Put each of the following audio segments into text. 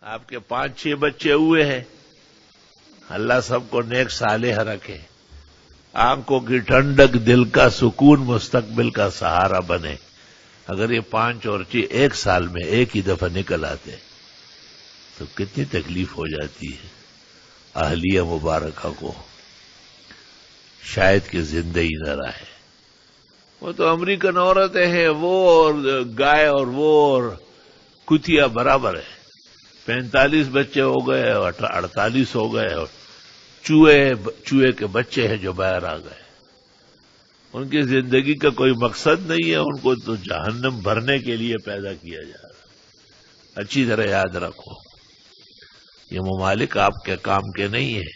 آپ کے 5-6 بچے ہوئے ہیں، اللہ سب کو نیک صالح رکھے، آنکھوں کی ٹھنڈک، دل کا سکون، مستقبل کا سہارا بنے۔ اگر یہ 5 اور 6 ایک سال میں ایک ہی دفعہ نکل آتے تو کتنی تکلیف ہو جاتی ہے اہلیہ مبارکہ کو، شاید کہ زندہ ہی نہ رہے۔ وہ تو امریکن عورتیں ہیں، وہ اور گائے اور وہ اور کتیا برابر ہے۔ 45 بچے ہو گئے اور 48 ہو گئے، اور چوہے کے بچے ہیں جو باہر آ گئے۔ ان کی زندگی کا کوئی مقصد نہیں ہے، ان کو تو جہنم بھرنے کے لیے پیدا کیا جا رہا۔ اچھی طرح یاد رکھو، یہ ممالک آپ کے کام کے نہیں ہیں۔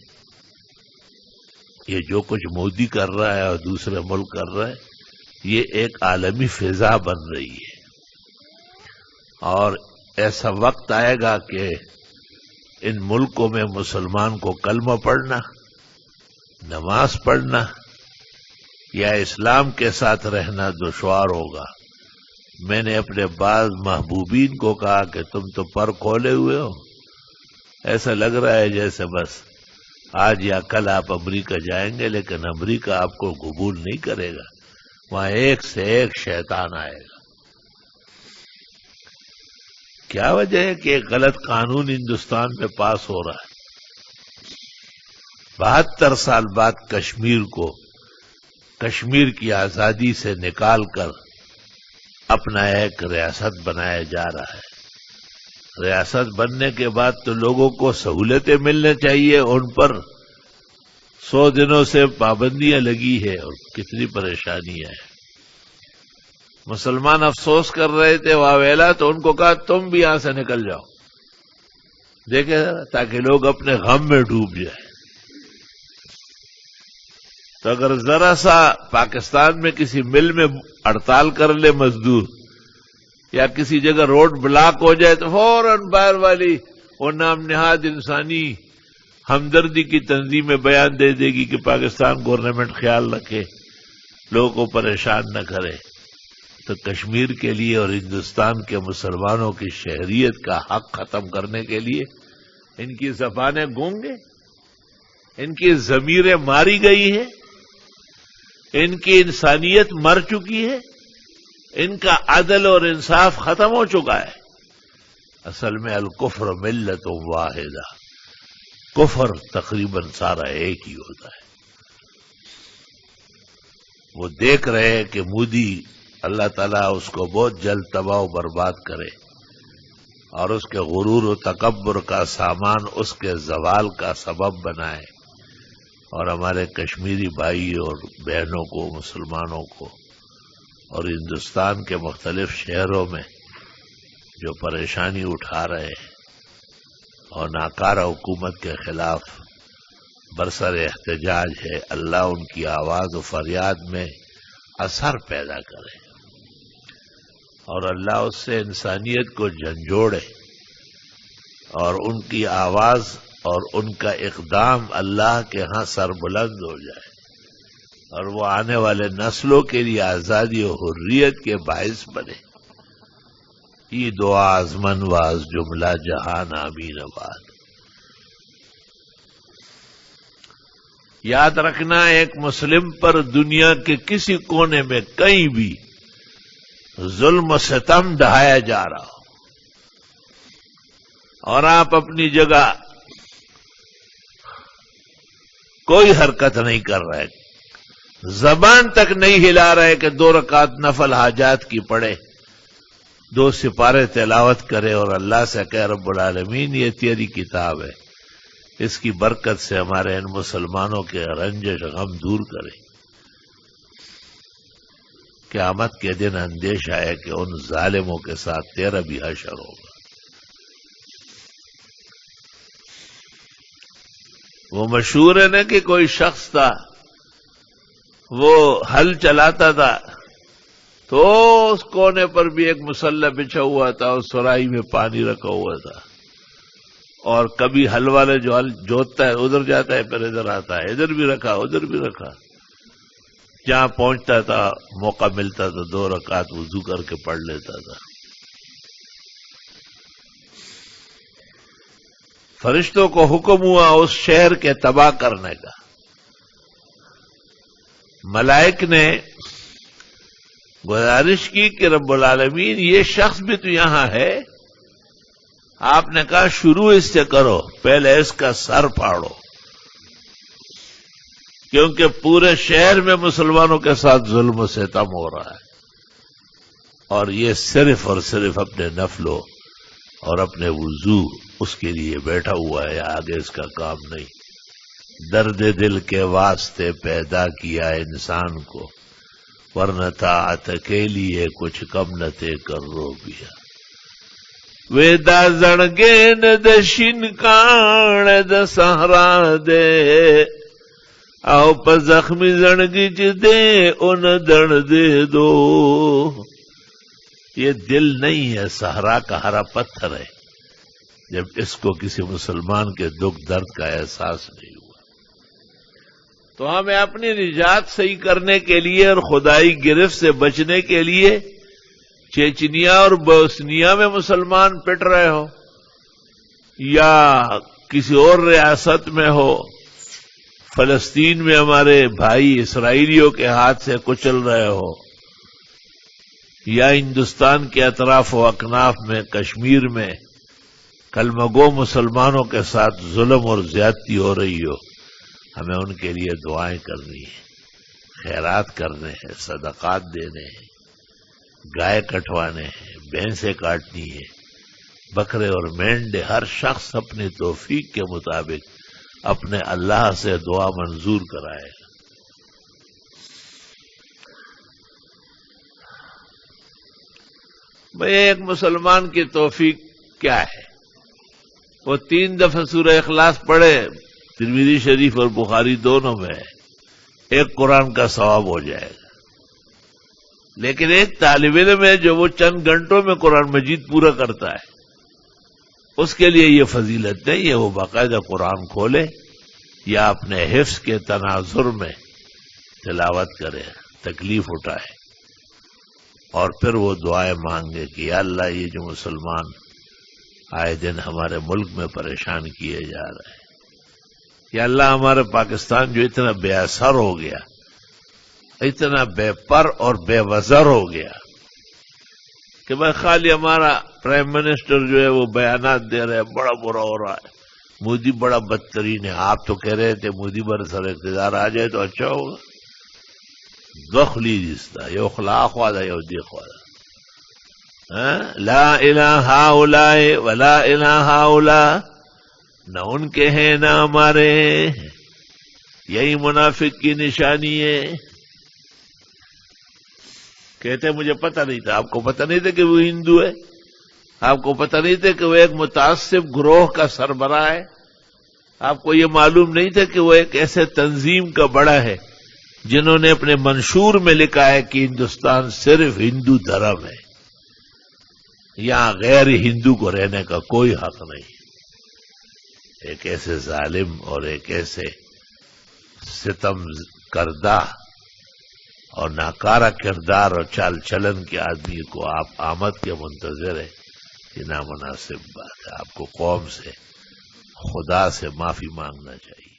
یہ جو کچھ مودی کر رہا ہے اور دوسرے ملک کر رہا ہے، یہ ایک عالمی فضا بن رہی ہے، اور ایسا وقت آئے گا کہ ان ملکوں میں مسلمان کو کلمہ پڑھنا، نماز پڑھنا یا اسلام کے ساتھ رہنا دشوار ہوگا۔ میں نے اپنے بعض محبوبین کو کہا کہ تم تو پر کھولے ہوئے ہو، ایسا لگ رہا ہے جیسے بس آج یا کل آپ امریکہ جائیں گے، لیکن امریکہ آپ کو قبول نہیں کرے گا، وہاں ایک سے ایک شیطان آئے گا۔ کیا وجہ ہے کہ ایک غلط قانون ہندوستان میں پاس ہو رہا ہے؟ 72 سال بعد کشمیر کی آزادی سے نکال کر اپنا ایک ریاست بنایا جا رہا ہے۔ ریاست بننے کے بعد تو لوگوں کو سہولتیں ملنے چاہیے، ان پر 100 دنوں سے پابندیاں لگی ہے اور کتنی پریشانیاں ہیں۔ مسلمان افسوس کر رہے تھے واویلا، تو ان کو کہا تم بھی یہاں سے نکل جاؤ، دیکھیں تاکہ لوگ اپنے غم میں ڈوب جائیں۔ تو اگر ذرا سا پاکستان میں کسی مل میں ہڑتال کر لے مزدور، یا کسی جگہ روڈ بلاک ہو جائے، تو فوراً باہر والی وہ نام نہاد انسانی ہمدردی کی تنظیمیں بیان دے دے گی کہ پاکستان گورنمنٹ خیال رکھے، لوگوں کو پریشان نہ کرے۔ تو کشمیر کے لیے اور ہندوستان کے مسلمانوں کی شہریت کا حق ختم کرنے کے لیے ان کی زبانیں گونگے، ان کی ضمیریں ماری گئی ہیں، ان کی انسانیت مر چکی ہے، ان کا عدل اور انصاف ختم ہو چکا ہے۔ اصل میں الکفر ملت واحدہ، کفر تقریباً سارا ایک ہی ہوتا ہے۔ وہ دیکھ رہے ہیں کہ مودی، اللہ تعالیٰ اس کو بہت جلد تباہ و برباد کرے، اور اس کے غرور و تکبر کا سامان اس کے زوال کا سبب بنائے، اور ہمارے کشمیری بھائی اور بہنوں کو، مسلمانوں کو، اور ہندوستان کے مختلف شہروں میں جو پریشانی اٹھا رہے ہیں اور ناکارہ حکومت کے خلاف برسر احتجاج ہے، اللہ ان کی آواز و فریاد میں اثر پیدا کرے، اور اللہ اس سے انسانیت کو جھنجھوڑے، اور ان کی آواز اور ان کا اقدام اللہ کے ہاں سربلند ہو جائے، اور وہ آنے والے نسلوں کے لیے آزادی و حریت کے باعث بنے۔ یہ دعا از من و از جملہ جہان آمین آباد۔ یاد رکھنا، ایک مسلم پر دنیا کے کسی کونے میں کہیں بھی ظلم و ستم ڈھایا جا رہا ہو، اور آپ اپنی جگہ کوئی حرکت نہیں کر رہے، زبان تک نہیں ہلا رہے کہ 2 رکعت نفل حاجات کی پڑھے، 2 سپارے تلاوت کرے، اور اللہ سے کہے رب العالمین یہ تیری کتاب ہے، اس کی برکت سے ہمارے ان مسلمانوں کے رنج غم دور کرے۔ قیامت کے دن اندیشہ ہے کہ ان ظالموں کے ساتھ تیرا بھی حشر ہوگا۔ وہ مشہور ہے نا کہ کوئی شخص تھا، وہ ہل چلاتا تھا، تو اس کونے پر بھی ایک مسلح بچھا ہوا تھا، اس سرائی میں پانی رکھا ہوا تھا، اور کبھی ہل والے جو ہل جوتتا ہے ادھر جاتا ہے، پھر ادھر آتا ہے، ادھر بھی رکھا ادھر بھی رکھا، جہاں پہنچتا تھا موقع ملتا تو 2 رکعت وضو کر کے پڑھ لیتا تھا۔ فرشتوں کو حکم ہوا اس شہر کے تباہ کرنے کا. ملائک نے گزارش کی کہ رب العالمین یہ شخص بھی تو یہاں ہے. آپ نے کہا شروع اس سے کرو، پہلے اس کا سر پھاڑو، کیونکہ پورے شہر میں مسلمانوں کے ساتھ ظلم و ستم ہو رہا ہے، اور یہ صرف اور صرف اپنے نفلوں اور اپنے وضو اس کے لیے بیٹھا ہوا ہے، آگے اس کا کام نہیں. درد دل کے واسطے پیدا کیا انسان کو، ورنہ طاعت کے لیے کچھ کم نہ تے کر رو بیا. ویدا زڑگے ن دشن کان د سہرا دے او پ زخمی زڑگی چ دے ان دڑ دے دو. یہ دل نہیں ہے، صحرا کا ہرا پتھر ہے. جب اس کو کسی مسلمان کے دکھ درد کا احساس نہیں ہوا تو ہمیں اپنی نجات صحیح کرنے کے لیے اور خدائی گرفت سے بچنے کے لیے چیچنیا اور بوسنیا میں مسلمان پٹ رہے ہو یا کسی اور ریاست میں ہو، فلسطین میں ہمارے بھائی اسرائیلیوں کے ہاتھ سے کچل رہے ہو، یا ہندوستان کے اطراف و اکناف میں کشمیر میں کلمہ گو مسلمانوں کے ساتھ ظلم اور زیادتی ہو رہی ہو، ہمیں ان کے لیے دعائیں کرنی ہیں، خیرات کرنے ہیں، صدقات دینے ہیں، گائے کٹوانے ہیں، بھینسیں کاٹنی ہیں، بکرے اور مینڈے. ہر شخص اپنی توفیق کے مطابق اپنے اللہ سے دعا منظور کرائے. بھئی ایک مسلمان کی توفیق کیا ہے؟ وہ 3 دفعہ سورہ اخلاص پڑھے، ترمذی شریف اور بخاری دونوں میں ایک قرآن کا ثواب ہو جائے گا. لیکن ایک طالب علم ہے جو وہ چند گھنٹوں میں قرآن مجید پورا کرتا ہے، اس کے لیے یہ فضیلت نہیں ہے. وہ باقاعدہ قرآن کھولے یا اپنے حفظ کے تناظر میں تلاوت کرے، تکلیف اٹھائے، اور پھر وہ دعائیں مانگے کہ یا اللہ یہ جو مسلمان آئے دن ہمارے ملک میں پریشان کیے جا رہے ہیں، یا اللہ ہمارے پاکستان جو اتنا بے اثر ہو گیا، اتنا بے پر اور بے وزر ہو گیا کہ بھائی خالی ہمارا پرائم منسٹر جو ہے وہ بیانات دے رہے ہیں، بڑا برا ہو رہا ہے، مودی بڑا بدترین ہے. آپ تو کہہ رہے تھے مودی بر سر اقتدار آ جائے تو اچھا ہوگا. دخلی جستا یو خلاق وادا یو دیکھ وادا. لا الہ ہاؤلاء ولا الہ ہاؤلاء، نہ ان کے ہیں نہ ہمارے. یہی منافق کی نشانی ہے. کہتے مجھے پتہ نہیں تھا. آپ کو پتہ نہیں تھا کہ وہ ہندو ہے؟ آپ کو پتہ نہیں تھا کہ وہ ایک متعصب گروہ کا سربراہ ہے؟ آپ کو یہ معلوم نہیں تھا کہ وہ ایک ایسے تنظیم کا بڑا ہے جنہوں نے اپنے منشور میں لکھا ہے کہ ہندوستان صرف ہندو دھرم ہے، یہاں غیر ہندو کو رہنے کا کوئی حق نہیں. ایک ایسے ظالم اور ایک ایسے ستم کردہ اور ناکارہ کردار اور چال چلن کے آدمی کو آپ آمد کے منتظر ہیں، یہ نامناسب بات ہے. آپ کو قوم سے، خدا سے معافی مانگنا چاہیے.